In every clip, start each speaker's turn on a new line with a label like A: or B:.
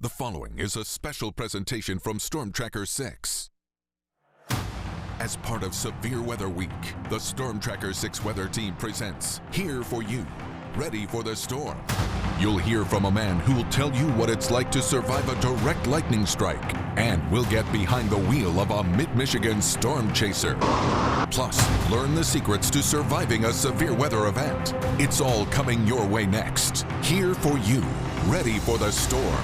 A: The following is a special presentation from Storm Tracker 6. As part of Severe Weather Week, the Storm Tracker 6 weather team presents Here for You, Ready for the Storm. You'll hear from a man who'll tell you what it's like to survive a direct lightning strike, and we'll get behind the wheel of a mid-Michigan storm chaser. Plus, learn the secrets to surviving a severe weather event. It's all coming your way next. Here for You, Ready for the Storm.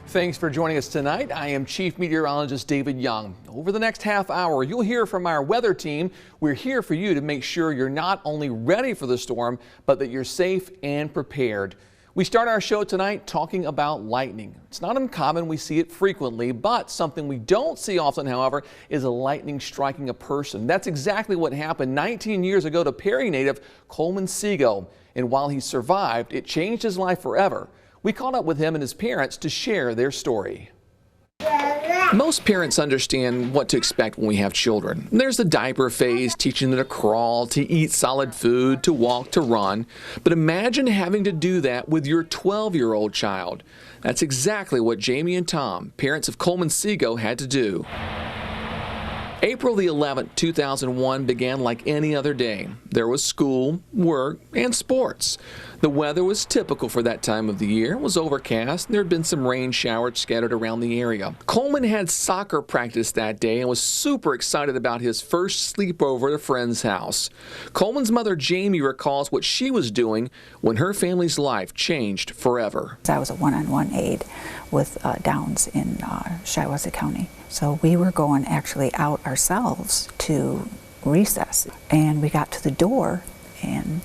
B: Thanks for joining us tonight. I am Chief Meteorologist David Young. Over the next half hour, you'll hear from our weather team. We're here for you to make sure you're not only ready for the storm, but that you're safe and prepared. We start our show tonight talking about lightning. It's not uncommon, we see it frequently, but something we don't see often, however, is a lightning striking a person. That's exactly what happened 19 years ago to Perry native Coleman. And while he survived, it changed his life forever. We caught up with him and his parents to share their story. Most parents understand what to expect when we have children. There's the diaper phase, teaching them to crawl, to eat solid food, to walk, to run. But imagine having to do that with your 12-year-old child. That's exactly what Jamie and Tom, parents of Coleman, had to do. April the 11th, 2001 began like any other day. There was school, work, and sports. The weather was typical for that time of the year. It was overcast, and there had been some rain showers scattered around the area. Coleman had soccer practice that day and was super excited about his first sleepover at a friend's house. Coleman's mother, Jamie, recalls what she was doing when her family's life changed forever.
C: I was a one-on-one aide with Downs in Shiawassee County. So we were going actually out ourselves to recess. And we got to the door, and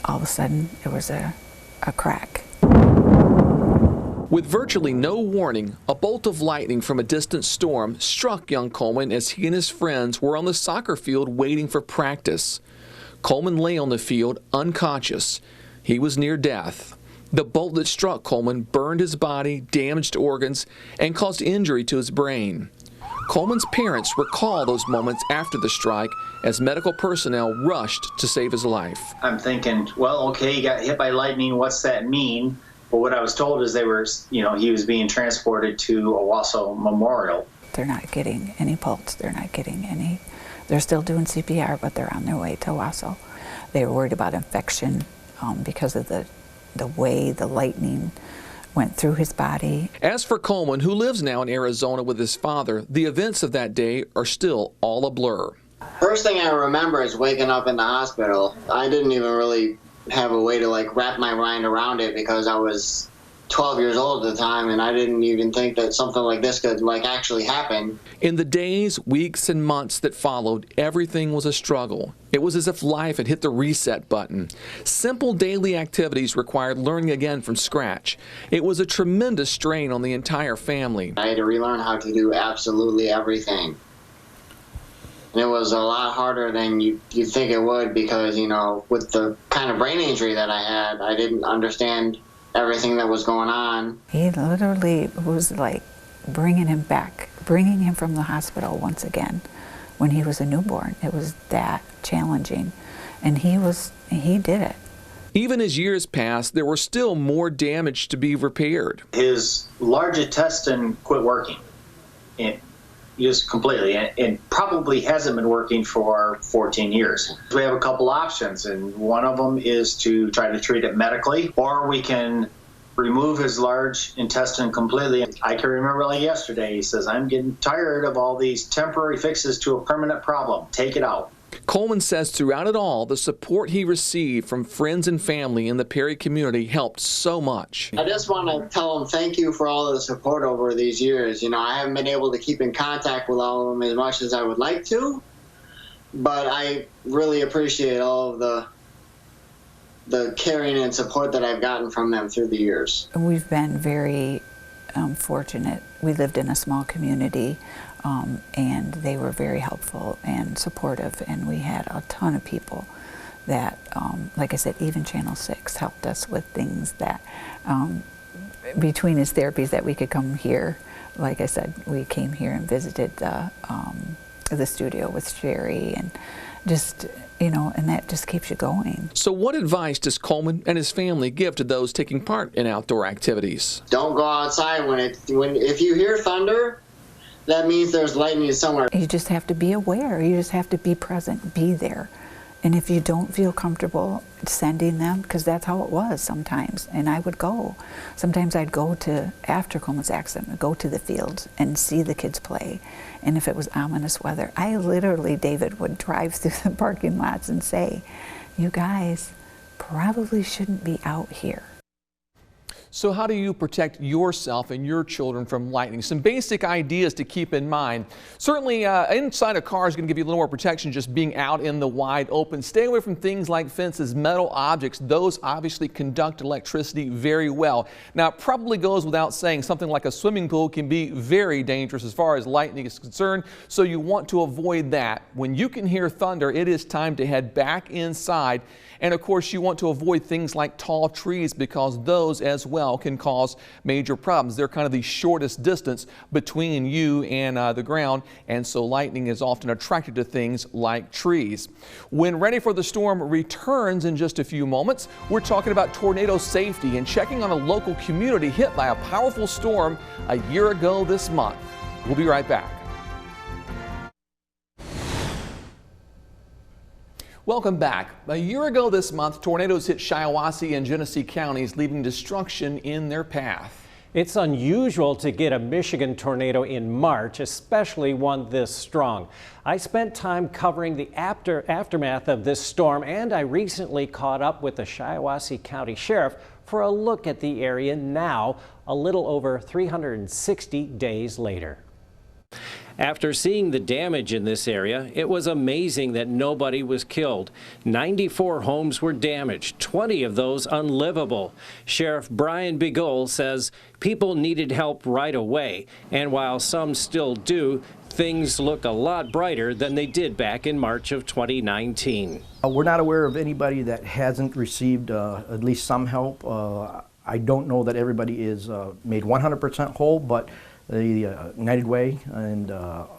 C: all of a sudden it was a crack.
B: With virtually no warning, a bolt of lightning from a distant storm struck young Coleman as he and his friends were on the soccer field waiting for practice. Coleman lay on the field unconscious. He was near death. The bolt that struck Coleman burned his body, damaged organs, and caused injury to his brain. Coleman's parents recall those moments after the strike as medical personnel rushed to save his life.
D: I'm thinking, well, okay, he got hit by lightning. What's that mean? But what I was told is he was being transported to Owasso Memorial.
C: They're not getting any pulse. They're still doing CPR, but they're on their way to Owasso. They were worried about infection because of the way the lightning went through his body.
B: As for Coleman, who lives now in Arizona with his father, the events of that day are still all a blur.
E: First thing I remember is waking up in the hospital. I didn't even really have a way to wrap my mind around it because I was 12 years old at the time, and I didn't even think that something like this could actually happen.
B: In the days, weeks, and months that followed, everything was a struggle. It was as if life had hit the reset button. Simple daily activities required learning again from scratch. It was a tremendous strain on the entire family.
E: I had to relearn how to do absolutely everything. And it was a lot harder than you'd think it would because, with the kind of brain injury that I had, I didn't understand everything that was going on.
C: He literally was bringing him back, bringing him from the hospital once again when he was a newborn. It was that challenging, and he did it.
B: Even as years passed, there was still more damage to be repaired.
D: His large intestine quit working, just completely, and probably hasn't been working for 14 years. We have a couple options, and one of them is to try to treat it medically, or we can remove his large intestine completely. I can remember yesterday, he says, "I'm getting tired of all these temporary fixes to a permanent problem. Take it out."
B: Coleman says throughout it all, the support he received from friends and family in the Perry community helped so much.
E: I just want to tell them thank you for all of the support over these years. I haven't been able to keep in contact with all of them as much as I would like to, but I really appreciate all of the caring and support that I've gotten from them through the years.
C: We've been very fortunate. We lived in a small community, and they were very helpful and supportive, and we had a ton of people that, like I said, even Channel 6 helped us with things that, between his therapies, that we could come here. Like I said, we came here and visited the studio with Sherry, just, you know, and that just keeps you going.
B: So what advice does Coleman and his family give to those taking part in outdoor activities?
E: Don't go outside if you hear thunder, that means there's lightning somewhere.
C: You just have to be aware. You just have to be present, be there. And if you don't feel comfortable sending them, because that's how it was sometimes, and I would go. Sometimes I'd go to, after Coleman's accident, go to the fields and see the kids play. And if it was ominous weather, I literally, David, would drive through the parking lots and say, you guys probably shouldn't be out here.
B: So how do you protect yourself and your children from lightning? Some basic ideas to keep in mind. Certainly inside a car is going to give you a little more protection just being out in the wide open. Stay away from things like fences, metal objects. Those obviously conduct electricity very well. Now it probably goes without saying something like a swimming pool can be very dangerous as far as lightning is concerned. So you want to avoid that. When you can hear thunder, it is time to head back inside. And of course you want to avoid things like tall trees because those as well can cause major problems. They're kind of the shortest distance between you and the ground, and so lightning is often attracted to things like trees. When Ready for the Storm returns in just a few moments, we're talking about tornado safety and checking on a local community hit by a powerful storm a year ago this month. We'll be right back. Welcome back. A year ago this month, tornadoes hit Shiawassee and Genesee counties, leaving destruction in their path.
F: It's unusual to get a Michigan tornado in March, especially one this strong. I spent time covering the aftermath of this storm, and I recently caught up with the Shiawassee County Sheriff for a look at the area now, a little over 360 days later. After seeing the damage in this area, it was amazing that nobody was killed. 94 homes were damaged, 20 of those unlivable. Sheriff Brian Begole says people needed help right away, and while some still do, things look a lot brighter than they did back in March of 2019.
G: We're not aware of anybody that hasn't received at least some help. I don't know that everybody is made 100% whole, but the United Way and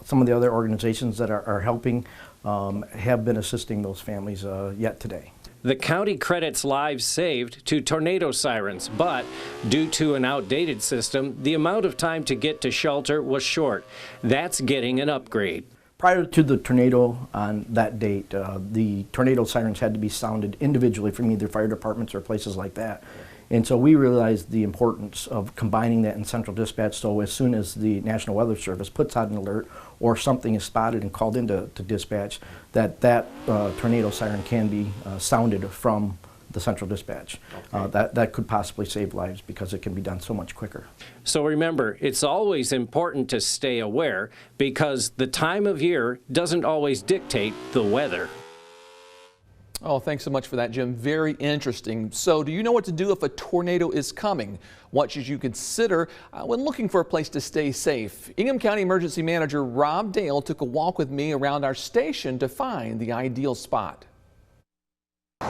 G: some of the other organizations that are helping have been assisting those families yet today.
F: The county credits lives saved to tornado sirens, but due to an outdated system, the amount of time to get to shelter was short. That's getting an upgrade.
G: Prior to the tornado on that date, the tornado sirens had to be sounded individually from either fire departments or places like that. And so we realized the importance of combining that in central dispatch, so as soon as the National Weather Service puts out an alert or something is spotted and called into dispatch, that tornado siren can be sounded from the central dispatch. Okay. That could possibly save lives because it can be done so much quicker.
F: So remember, it's always important to stay aware because the time of year doesn't always dictate the weather.
B: Oh, thanks so much for that, Jim. Very interesting. So do you know what to do if a tornado is coming? What should you consider when looking for a place to stay safe? Ingham County Emergency Manager Rob Dale took a walk with me around our station to find the ideal spot.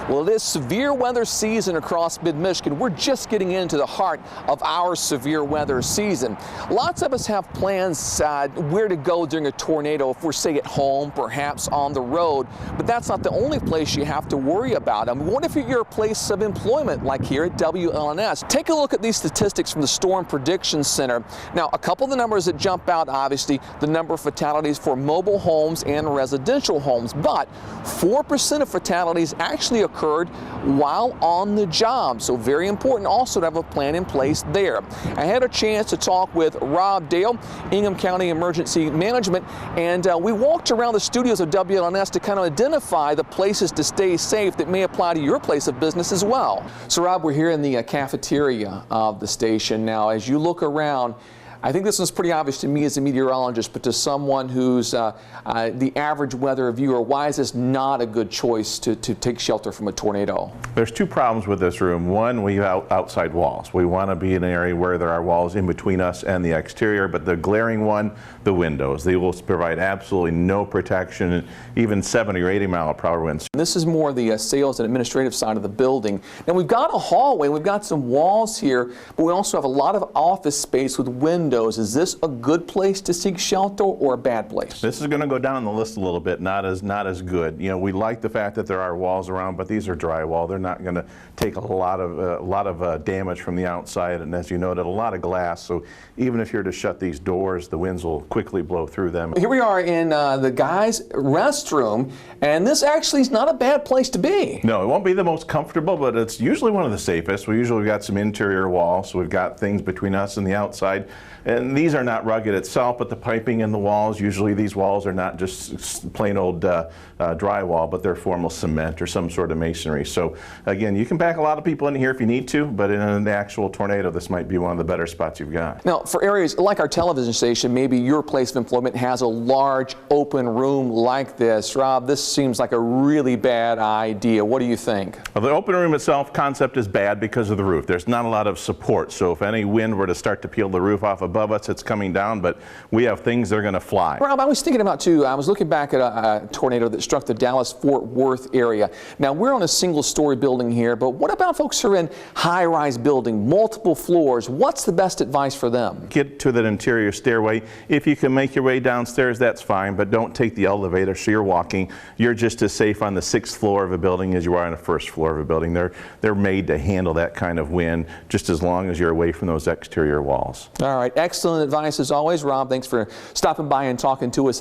B: Well, it is severe weather season across mid-Michigan. We're just getting into the heart of our severe weather season. Lots of us have plans where to go during a tornado if we're, say, at home, perhaps on the road. But that's not the only place you have to worry about. I mean, what if you're at your place of employment, like here at WLNS? Take a look at these statistics from the Storm Prediction Center. Now, a couple of the numbers that jump out, obviously, the number of fatalities for mobile homes and residential homes. But 4% of fatalities actually occurred while on the job. So very important also to have a plan in place there. I had a chance to talk with Rob Dale, Ingham County Emergency Management, and we walked around the studios of WLNS to kind of identify the places to stay safe that may apply to your place of business as well. So Rob, we're here in the cafeteria of the station. Now, as you look around, I think this one's pretty obvious to me as a meteorologist, but to someone who's the average weather viewer, why is this not a good choice to take shelter from a tornado?
H: There's two problems with this room. One, we have outside walls. We want to be in an area where there are walls in between us and the exterior, but the glaring one, the windows. They will provide absolutely no protection, even 70 or 80 mile per hour winds.
B: This is more the sales and administrative side of the building. Now we've got a hallway, we've got some walls here, but we also have a lot of office space with windows. windows. Is this a good place to seek shelter or a bad place?
H: This is going to go down the list a little bit, not as good. You know, we like the fact that there are walls around, but these are drywall. They're not going to take a lot of damage from the outside, and as you noted, a lot of glass. So even if you're to shut these doors, the winds will quickly blow through them.
B: Here we are in the guys' restroom, and this actually is not a bad place to be.
H: No, it won't be the most comfortable, but it's usually one of the safest. We usually got some interior walls, so we've got things between us and the outside. And these are not rugged itself, but the piping in the walls, usually these walls are not just plain old drywall, but they're formal cement or some sort of masonry. So again, you can pack a lot of people in here if you need to, but in an actual tornado, this might be one of the better spots you've got.
B: Now, for areas like our television station, maybe your place of employment has a large open room like this. Rob, this seems like a really bad idea. What do you think?
H: Well, the open room itself concept is bad because of the roof. There's not a lot of support, so if any wind were to start to peel the roof off above us, it's coming down, but we have things that are going to fly.
B: Rob, I was thinking about too, I was looking back at a tornado that struck the Dallas-Fort Worth area. Now, we're on a single-story building here, but what about folks who are in high-rise building, multiple floors? What's the best advice for them?
H: Get to that interior stairway. If you can make your way downstairs, that's fine, but don't take the elevator so you're walking. You're just as safe on the 6th floor of a building as you are on the 1st floor of a building. They're made to handle that kind of wind just as long as you're away from those exterior walls.
B: All right, excellent advice as always. Rob, thanks for stopping by and talking to us.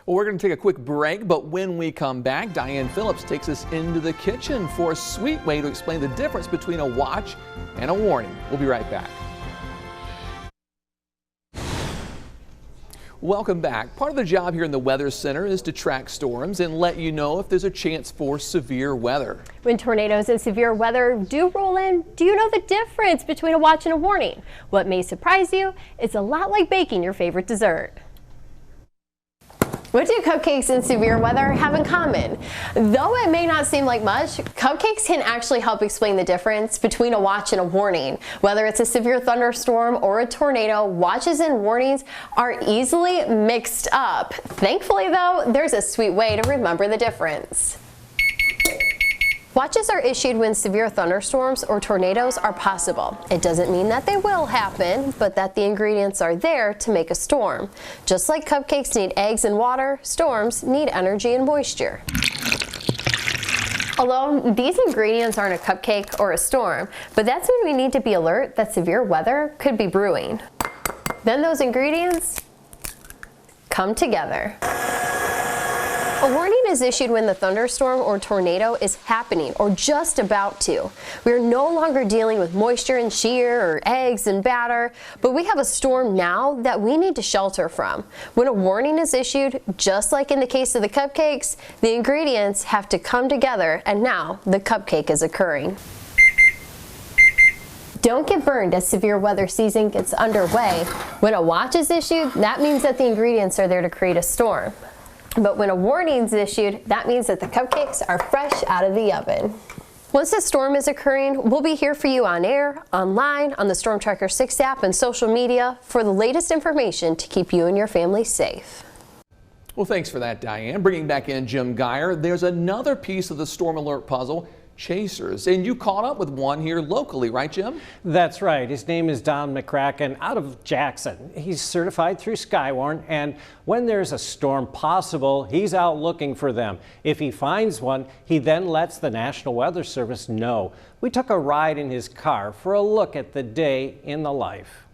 B: Well, we're going to take a quick break, but when we come back, Diane Phillips takes us into the kitchen for a sweet way to explain the difference between a watch and a warning. We'll be right back. Welcome back. Part of the job here in the Weather Center is to track storms and let you know if there's a chance for severe weather.
I: When tornadoes and severe weather do roll in, do you know the difference between a watch and a warning? What may surprise you, it's a lot like baking your favorite dessert. What do cupcakes in severe weather have in common? Though it may not seem like much, cupcakes can actually help explain the difference between a watch and a warning. Whether it's a severe thunderstorm or a tornado, watches and warnings are easily mixed up. Thankfully though, there's a sweet way to remember the difference. Watches are issued when severe thunderstorms or tornadoes are possible. It doesn't mean that they will happen, but that the ingredients are there to make a storm. Just like cupcakes need eggs and water, storms need energy and moisture. Although these ingredients aren't a cupcake or a storm, but that's when we need to be alert that severe weather could be brewing. Then those ingredients come together. A warning is issued when the thunderstorm or tornado is happening or just about to. We are no longer dealing with moisture and shear or eggs and batter, but we have a storm now that we need to shelter from. When a warning is issued, just like in the case of the cupcakes, the ingredients have to come together, and now the cupcake is occurring. Don't get burned as severe weather season gets underway. When a watch is issued, that means that the ingredients are there to create a storm. But when a warning is issued, that means that the cupcakes are fresh out of the oven. Once the storm is occurring, we'll be here for you on air, online, on the Storm Tracker 6 app, and social media for the latest information to keep you and your family safe.
B: Well, thanks for that, Diane. Bringing back in Jim Geyer, there's another piece of the storm alert puzzle. Chasers, and you caught up with one here locally, right, Jim?
F: That's right. His name is Don McCracken out of Jackson. He's certified through Skywarn, and when there's a storm possible, he's out looking for them. If he finds one, he then lets the National Weather Service know. We took a ride in his car for a look at the day in the life.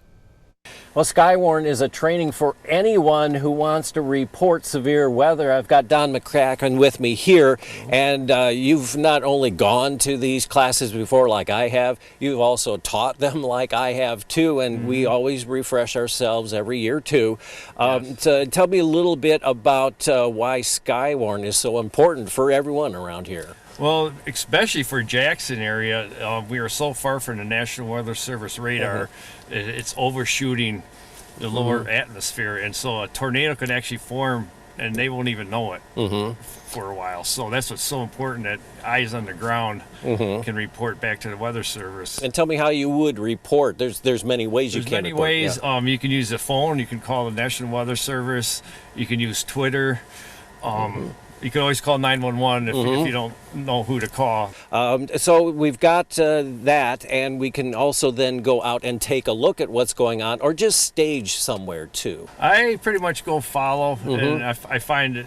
F: Well, Skywarn is a training for anyone who wants to report severe weather. I've got Don McCracken with me here, and you've not only gone to these classes before like I have, you've also taught them like I have too, and we always refresh ourselves every year too. So tell me a little bit about why Skywarn is so important for everyone around here.
J: Well, especially for Jackson area, we are so far from the National Weather Service radar. It's overshooting the lower atmosphere, and so a tornado could actually form and they won't even know it for a while. So that's what's so important, that eyes on the ground can report back to the Weather Service.
F: And tell me how you would report. There's many ways you can report.
J: There's many ways. You can use the phone. You can call the National Weather Service. You can use Twitter. you can always call 911 if you don't know who to call.
F: So we've got that, and we can also then go out and take a look at what's going on, or just stage somewhere too.
J: I pretty much go follow, and I find it,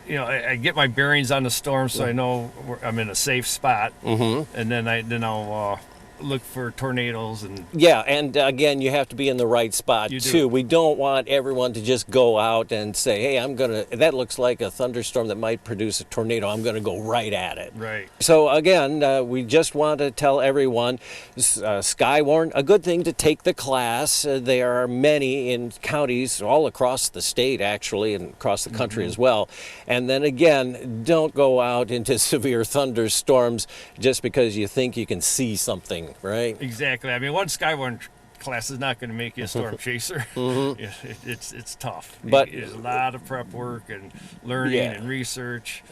J: I get my bearings on the storm, so I know I'm in a safe spot, and then I'll look for tornadoes. And
F: and again, you have to be in the right spot too. We don't want everyone to just go out and say, hey, that looks like a thunderstorm that might produce a tornado, I'm gonna go right at it.
J: Right.
F: So again, we just want to tell everyone, Skywarn, a good thing to take the class. There are many in counties all across the state, actually, and across the country as well. And then again, don't go out into severe thunderstorms just because you think you can see something. Right.
J: Exactly. I mean, one Skywarn class is not going to make you a storm chaser. It's tough.
F: But
J: there's a lot of prep work and learning and research.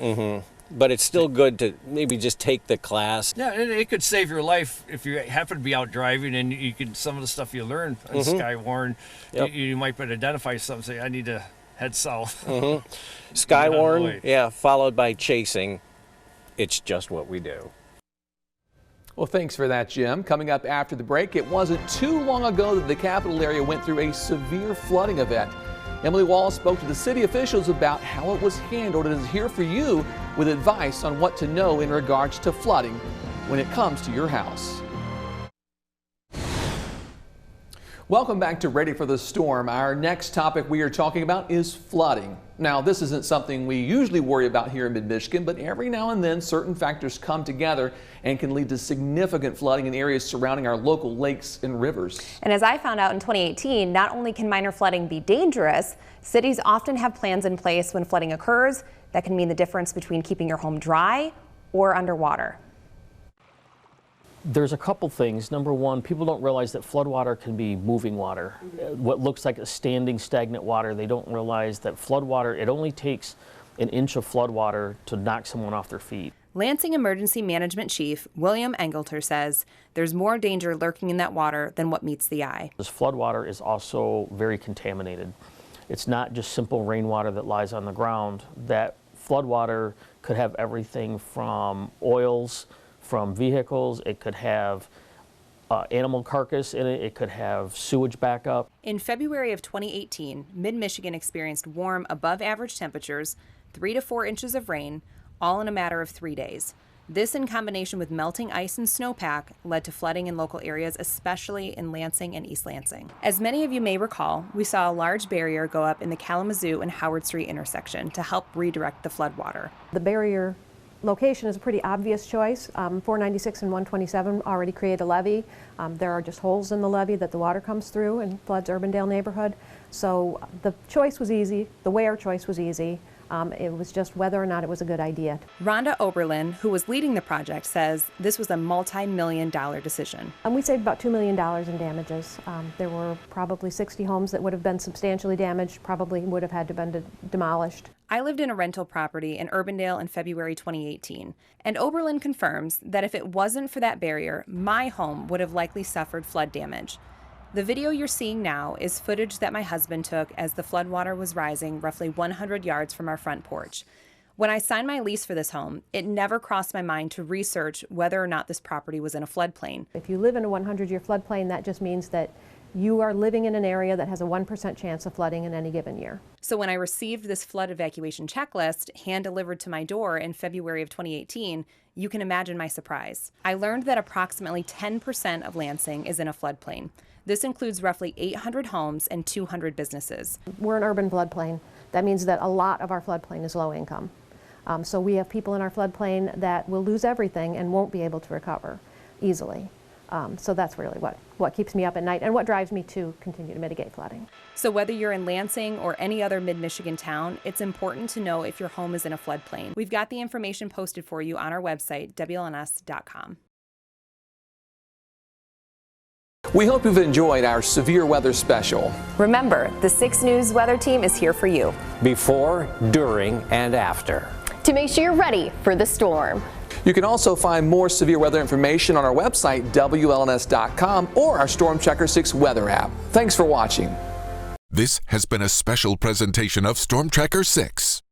F: But it's still good to maybe just take the class.
J: Yeah, and it could save your life if you happen to be out driving, and you can, some of the stuff you learn on Skywarn, you might identify something, say, I need to head south.
F: Skywarn, followed by chasing. It's just what we do.
B: Well, thanks for that, Jim. Coming up after the break, it wasn't too long ago that the capital area went through a severe flooding event. Emily Wall spoke to the city officials about how it was handled and is here for you with advice on what to know in regards to flooding when it comes to your house. Welcome back to Ready for the Storm. Our next topic we are talking about is flooding. Now, this isn't something we usually worry about here in mid-Michigan, but every now and then certain factors come together and can lead to significant flooding in areas surrounding our local lakes and rivers.
K: And as I found out in 2018, not only can minor flooding be dangerous, cities often have plans in place when flooding occurs that can mean the difference between keeping your home dry or underwater.
L: There's a couple things. Number one, people don't realize that floodwater can be moving water. What looks like a standing, stagnant water, they don't realize that floodwater, it only takes an inch of floodwater to knock someone off their feet.
K: Lansing Emergency Management Chief William Engelter says there's more danger lurking in that water than what meets the eye.
L: This floodwater is also very contaminated. It's not just simple rainwater that lies on the ground. That floodwater could have everything from oils, from vehicles, it could have animal carcass in it, it could have sewage backup.
K: In February of 2018, mid-Michigan experienced warm, above-average temperatures, 3 to 4 inches of rain, all in a matter of 3 days. This, in combination with melting ice and snowpack, led to flooding in local areas, especially in Lansing and East Lansing. As many of you may recall, we saw a large barrier go up in the Kalamazoo and Howard Street intersection to help redirect the floodwater.
M: The barrier location is a pretty obvious choice. 496 and 127 already create a levee. There are just holes in the levee that the water comes through and floods Urbandale neighborhood. So the choice was easy, the where choice was easy. It was just whether or not it was a good idea.
K: Rhonda Oberlin, who was leading the project, says this was a multi-million-dollar decision.
M: And we saved about $2 million in damages. There were probably 60 homes that would have been substantially damaged, probably would have had to been demolished.
K: I lived in a rental property in Urbandale in February 2018, and Oberlin confirms that if it wasn't for that barrier, my home would have likely suffered flood damage. The video you're seeing now is footage that my husband took as the floodwater was rising roughly 100 yards from our front porch. When I signed my lease for this home, it never crossed my mind to research whether or not this property was in a floodplain.
M: If you live in a 100-year floodplain, that just means that you are living in an area that has a 1% chance of flooding in any given year.
K: So when I received this flood evacuation checklist hand-delivered to my door in February of 2018, you can imagine my surprise. I learned that approximately 10% of Lansing is in a floodplain. This includes roughly 800 homes and 200 businesses.
M: We're an urban floodplain. That means that a lot of our floodplain is low income. So we have people in our floodplain that will lose everything and won't be able to recover easily. So that's really what keeps me up at night and what drives me to continue to mitigate flooding.
K: So whether you're in Lansing or any other mid-Michigan town, it's important to know if your home is in a floodplain. We've got the information posted for you on our website, WLNS.com.
B: We hope you've enjoyed our severe weather special.
K: Remember, the 6 News weather team is here for you.
F: Before, during, and after.
I: To make sure you're ready for the storm.
B: You can also find more severe weather information on our website, WLNS.com, or our Storm Tracker 6 weather app. Thanks for watching.
A: This has been a special presentation of Storm Tracker 6.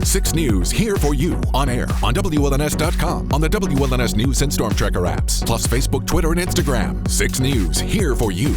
A: 6 News here for you on air on WLNS.com, on the WLNS News and Storm Tracker apps, plus Facebook, Twitter, and Instagram. 6 News here for you.